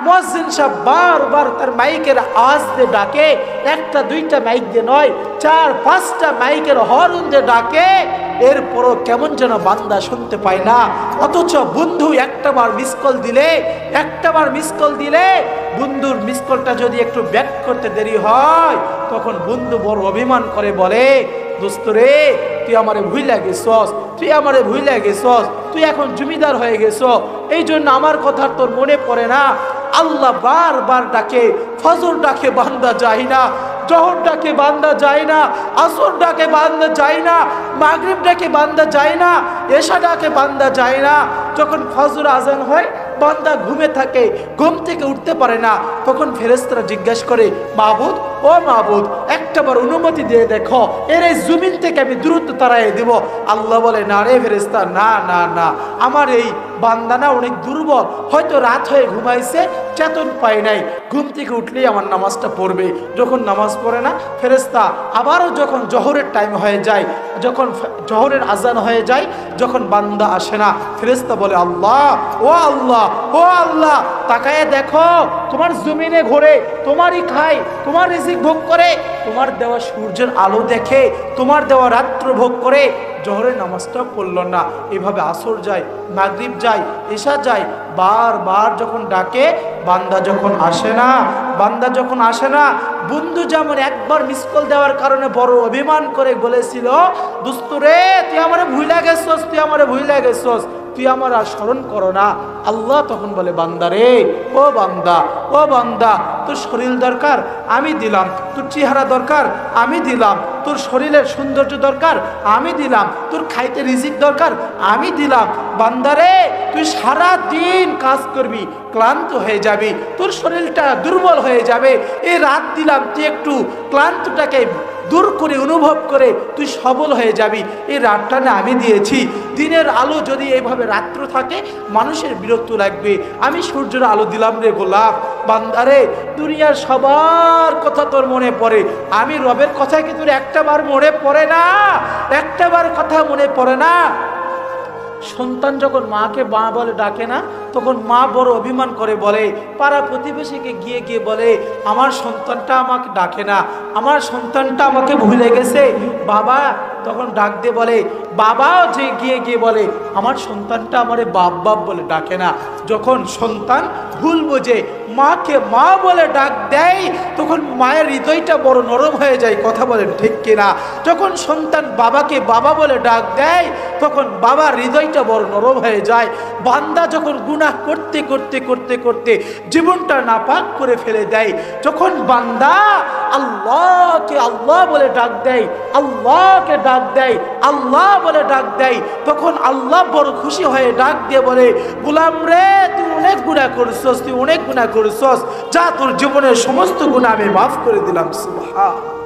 মুয়াজ্জিন সাহেব বারবার তার মাইকের আওয়াজ দিয়ে ডাকে, একটা দুইটা মাইক দিয়ে নয়, 4-5টা মাইকের হর্ন দিয়ে ডাকে, এরপরও কেমন যেন বান্দা শুনতে পায় না। অথচ বন্ধু একটাবার মিস কল দিলে বন্ধুর মিস কলটা যদি একটু ব্যাক করতে দেরি হয়, তখন বন্ধু বড় অভিমান করে বলে, দোস্ত রে, তুই আমারে ভুইলা গেছস, তুই এখন জমিদার হয়ে গেছ, এই জন্য আমার কথা তোর মনে পড়ে না। আল্লাহ বারবার ডাকে, ফজর ডাকে বান্দা যায় না, জোহর ডাকে বান্দা যায় না, আসর ডাকে বান্দা যায় না, মাগরিব ডাকে বান্দা যায় না, এশা ডাকে বান্দা যায় না। যখন ফজর আজান হয়, বান্দা ঘুমে থাকে, ঘুম থেকে উঠতে পারে না, তখন ফেরেশতারা জিজ্ঞাসা করে, মাবুদ, ও মাবুদ, একটাবার অনুমতি দিয়ে দেখো, এর এই জমিন থেকে আমি দূরত্ব তাড়াইয়ে দেব। আল্লাহ বলে, না রে ফেরেশতা, না না না, আমার এই বান্দা না অনেক দুর্বল, হয়তো রাত হয়ে ঘুমাইছে, চেতন পায় নাই, ঘুম থেকে উঠলেই আমার নামাজটা পড়বে। যখন নামাজ পড়ে না, ফেরেশতা আবারও যখন জোহরের টাইম হয়ে যায়, যখন জোহরের আজান হয়ে যায়, যখন বান্দা আসে না, ফেরেশতা বলে, আল্লাহ, ও আল্লাহ, ও আল্লাহ, তাকায় দেখো, তোমার জমিনে ঘোরে, তোমারই খায়, তোমার রিজিক ভোগ করে, তোমার দেওয়া সূর্যের আলো দেখে, তোমার দেওয়া রাত্র ভোগ করে, জোহরের নামাজটা পড়লো না। এভাবে আসর যায়, মাগরিব যায়, এশা যায়, বারবার যখন ডাকে, বান্দা যখন আসে না, বন্ধু যেমন একবার মিস কল দেওয়ার কারণে বড় অভিমান করে বলেছিল, দোস্ত রে, তুই আমারে ভুইলা গেছস, তুই আমার আর স্মরণ করো না। আল্লাহ তখন বলে, বান্দা রে, ও বান্দা, তোর শরীর দরকার, আমি দিলাম, তোর চেহারা দরকার, আমি দিলাম, তোর শরীরের সৌন্দর্য দরকার, আমি দিলাম, তোর খাইতে রিজিক দরকার, আমি দিলাম। বান্দা রে, তুই সারা দিন কাজ করবি, ক্লান্ত হয়ে যাবি, তোর শরীরটা দুর্বল হয়ে যাবে, এই রাত দিলাম, তুই একটু ক্লান্তটাকে দূর করে অনুভব করে তুই সবল হয়ে যাবি, এই রাতটা না আমি দিয়েছি। দিনের আলো যদি এইভাবে রাত্র থাকে, মানুষের বিরক্ত লাগবে, আমি সূর্যের আলো দিলাম রে গোলাপ। বান্দারে, দুনিয়ার সবার কথা তোর মনে পড়ে, আমি রবের কথা কি তোর একটাবার মনে পড়ে না? একটাবার কথা মনে পড়ে না? সন্তান যখন মাকে মা বলে ডাকে না, তখন মা বড় অভিমান করে বলে, পাড়া প্রতিবেশীকে গিয়ে বলে, আমার সন্তানটা আমাকে ডাকে না, আমার সন্তানটা আমাকে ভুলে গেছে। বাবা তখন ডাক দিয়ে বলে, বাবাও যে গিয়ে বলে, আমার সন্তানটা আমারে বাপ বলে ডাকে না। যখন সন্তান ভুল বোঝে, মাকে মা বলে ডাক দেয়, তখন মায়ের হৃদয়টা বড় নরম হয়ে যায়। কথা বলেন ঠিক কিনা? যখন সন্তান বাবাকে বাবা বলে ডাক দেয়, তখন বাবার হৃদয়টা বড় নরম হয়ে যায়। বান্দা যখন গুনাহ করতে জীবনটা নাপাক করে ফেলে দেয়, যখন বান্দা আল্লাহকে আল্লাহ বলে ডাক দেয়, আল্লাহকে ডাক দেয়, আল্লাহ বলে ডাক দেয়, তখন আল্লাহ বড় খুশি হয়ে ডাক দিয়ে বলে, গোলাম রে, তুই অনেক গুনাহ করছস, যা তোর জীবনের সমস্ত গুনাহ আমি মাফ করে দিলাম। সুবহান।